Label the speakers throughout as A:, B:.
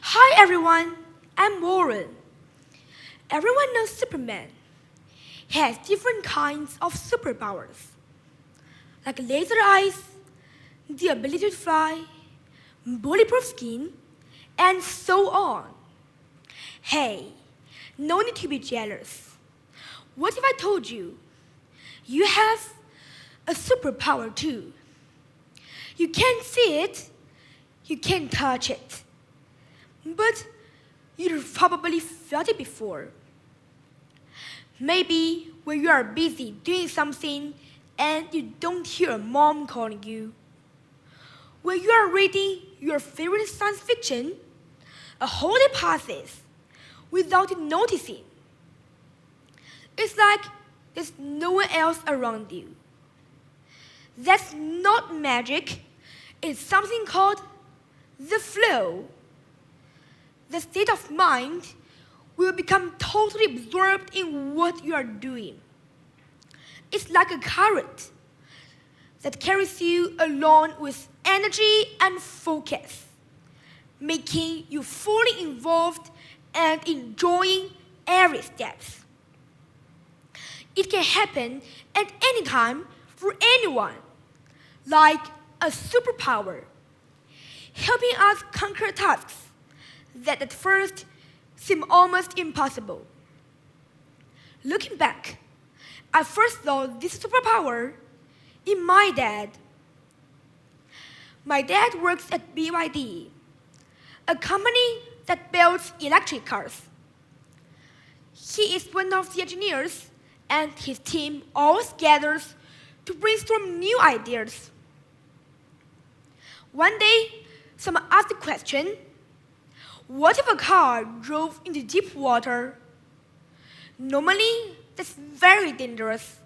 A: Hi everyone, I'm Warren. Everyone knows Superman. He has different kinds of superpowers, like laser eyes, the ability to fly, bulletproof skin, and so on. Hey, no need to be jealous. What if I told you you have a superpower too? You can't see it, you can't touch it, but you've probably felt it before. Maybe when you are busy doing something and you don't hear mom calling you. When you are reading your favorite science fiction, a whole day passes without you noticing. It's like there's no one else around you. That's not magic. It's something called the flow. The state of mind will become totally absorbed in what you are doing. It's like a current that carries you along with energy and focus, making you fully involved and enjoying every step. It can happen at any time for anyone, like a superpower, helping us conquer tasks that at first seem almost impossible. Looking back, I first saw this superpower in my dad. My dad works at BYD, a company that builds electric cars. He is one of the engineers, and his team always gathers to brainstorm new ideas. One day, someone asked the question, what if a car drove into deep water? Normally, that's very dangerous.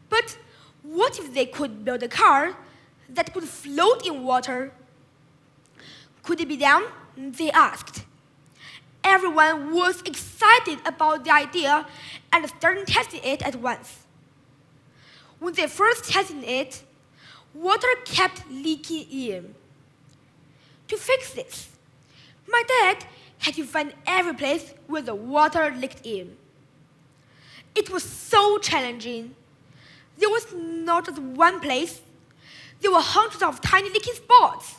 A: But what if they could build a car that could float in water? Could it be done? They asked. Everyone was excited about the idea and started testing it at once. When they first tested it, water kept leaking in. To fix this, my dad had to find every place where the water leaked in. It was so challenging. There was not just one place. There were hundreds of tiny leaking spots.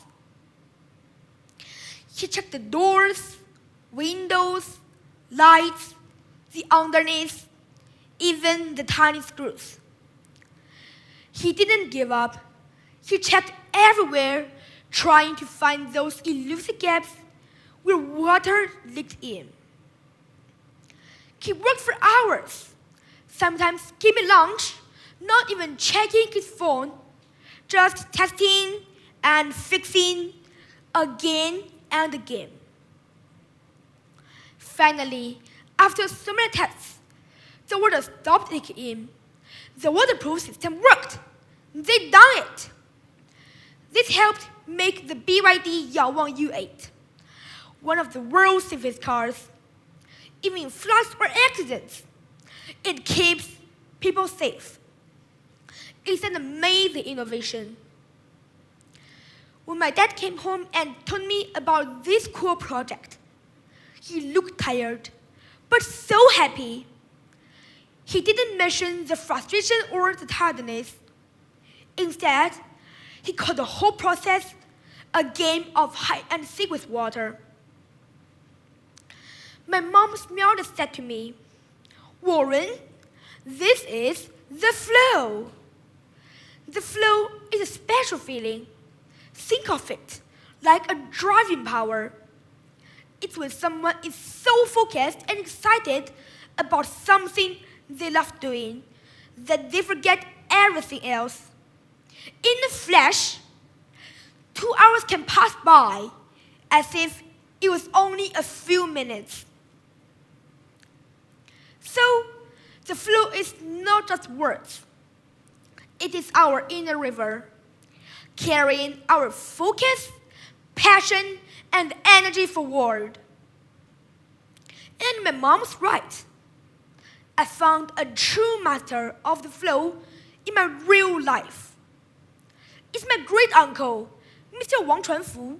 A: He checked the doors, windows, lights, the underneath, even the tiny screws. He didn't give up. He checked everywhere, trying to find those elusive gaps where water leaked in. He worked for hours, sometimes skipping lunch, not even checking his phone, just testing and fixing again and again. Finally, after so many tests, the water stopped leaking in. The waterproof system worked. They'd done it. This helped make the BYD Yangwang U8 one of the world's safest cars. Even in floods or accidents, it keeps people safe. It's an amazing innovation. When my dad came home and told me about this cool project, he looked tired, but so happy. He didn't mention the frustration or the tiredness. Instead, he called the whole process a game of hide and seek with water. My mom smiled and said to me, Warren, this is the flow. The flow is a special feeling. Think of it like a driving power. It's when someone is so focused and excited about something they love doing that they forget everything else. In a flash, 2 hours can pass by as if it was only a few minutes. So, the flow is not just words. It is our inner river, carrying our focus, passion, and energy forward. And my mom's right. I found a true master of the flow in my real life. It's my great uncle, Mr. Wang Chuanfu.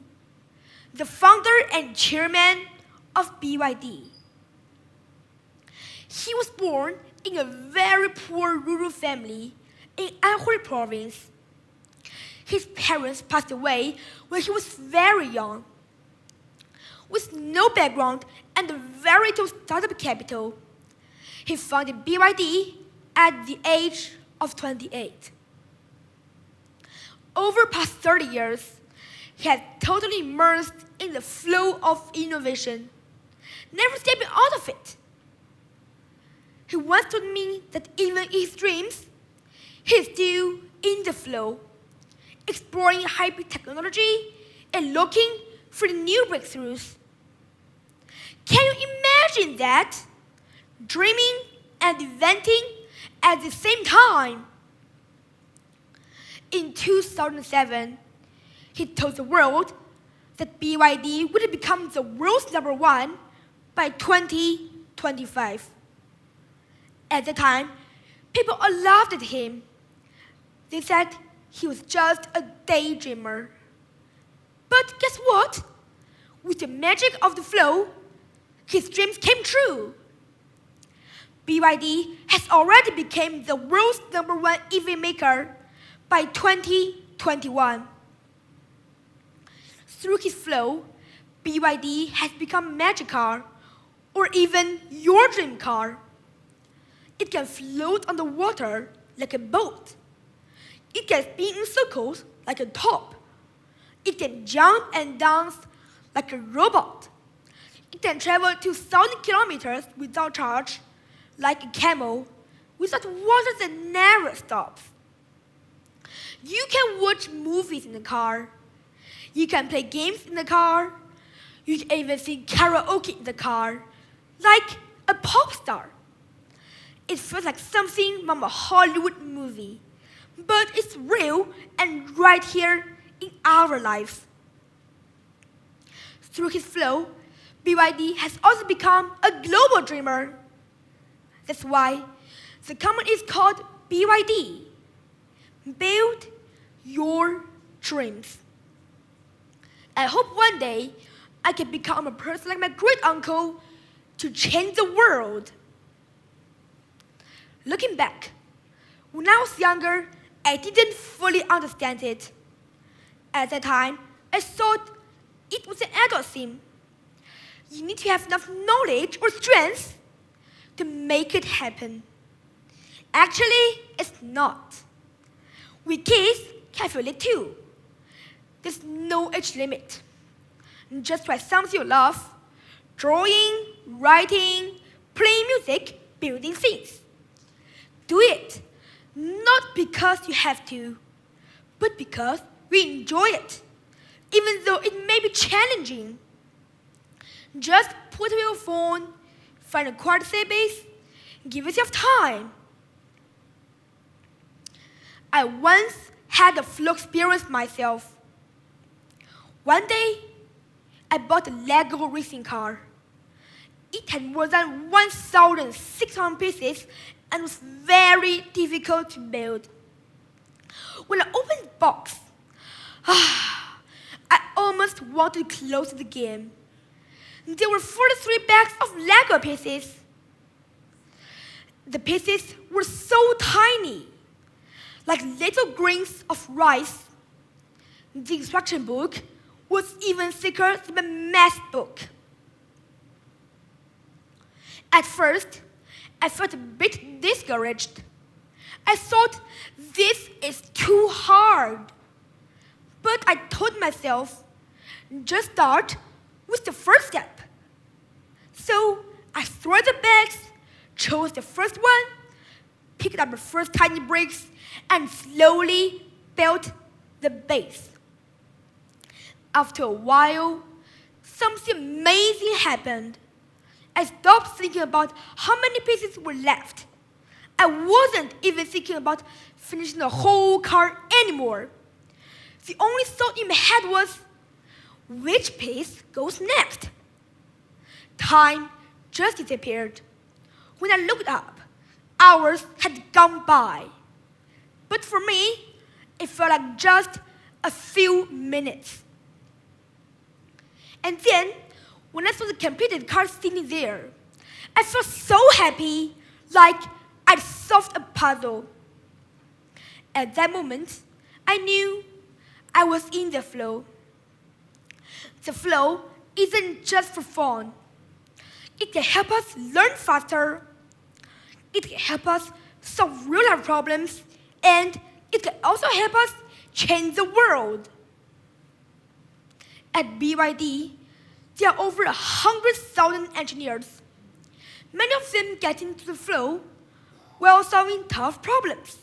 A: the founder and chairman of BYD. He was born in a very poor rural family in Anhui province. His parents passed away when he was very young. With no background and very little startup capital, he founded BYD at the age of 28. Over past 30 years, he has totally immersed in the flow of innovation, never stepping out of it. He once told me that even in his dreams, he is still in the flow, exploring hybrid technology and looking for the new breakthroughs. Can you imagine that? Dreaming and inventing at the same time. In 2007, he told the world that BYD would become the world's #1 by 2025. At the time, people all laughed at him. They said he was just a daydreamer. But guess what? With the magic of the flow, his dreams came true. BYD has already become the world's #1 EV maker by 2021. Through his flow, BYD has become a magic car, or even your dream car. It can float on the water like a boat. It can spin in circles like a top. It can jump and dance like a robot. It can travel 2,000 kilometers without charge, like a camel, without water that never stops. You can watch movies in the car. You can play games in the car. You can even sing karaoke in the car, like a pop star. It feels like something from a Hollywood movie, but it's real and right here in our lives. Through his flow, BYD has also become a global dreamer. That's why the company is called BYD. Build your dreams. I hope one day I can become a person like my great uncle to change the world. Looking back, when I was younger, I didn't fully understand it. At that time, I thought it was an adult thing. You need to have enough knowledge or strength to make it happen. Actually, it's not. We kids can feel it too. There's no age limit. Just try something you love: drawing, writing, playing music, building things. Do it, not because you have to, but because we enjoy it, even though it may be challenging. Just put away your phone, find a quiet space, give yourself time. I once had a flow experience myself. One day, I bought a Lego racing car. It had more than 1,600 pieces and was very difficult to build. When I opened the box, I almost wanted to close the game. There were 43 bags of Lego pieces. The pieces were so tiny, like little grains of rice. The instruction book was even thicker than my math book. At first, I felt a bit discouraged. I thought, this is too hard. But I told myself, just start with the first step. So I threw the bags, chose the first one, picked up the first tiny bricks, and slowly built the base. After a while, something amazing happened. I stopped thinking about how many pieces were left. I wasn't even thinking about finishing the whole car anymore. The only thought in my head was, which piece goes next? Time just disappeared. When I looked up, hours had gone by. But for me, it felt like just a few minutes. And then, when I saw the completed card sitting there, I felt so happy, like I'd solved a puzzle. At that moment, I knew I was in the flow. The flow isn't just for fun. It can help us learn faster. It can help us solve real-life problems. And it can also help us change the world. At BYD, there are over 100,000 engineers. Many of them get into the flow while solving tough problems.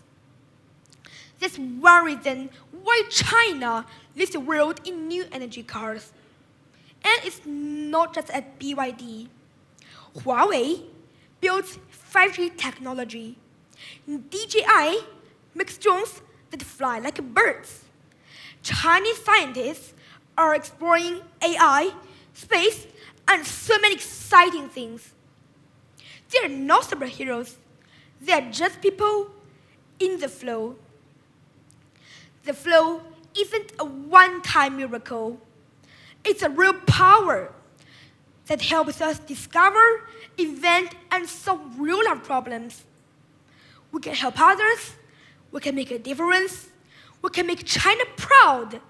A: That's one reason why China leads the world in new energy cars. And it's not just at BYD. Huawei builds 5G technology. DJI makes drones that fly like birds. Chinese scientists are exploring AI, space, and so many exciting things. They're not superheroes. They're just people in the flow. The flow isn't a one-time miracle. It's a real power that helps us discover, invent, and solve real-life problems. We can help others. We can make a difference. We can make China proud,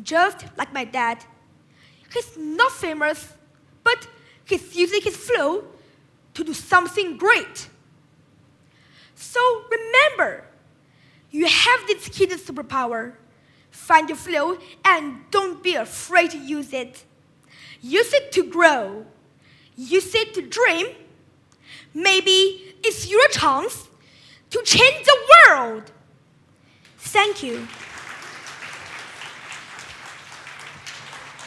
A: just like my dad. He's not famous, but he's using his flow to do something great. So remember, you have this hidden superpower. Find your flow and don't be afraid to use it. Use it to grow. Use it to dream. Maybe it's your chance to change the world. Thank you.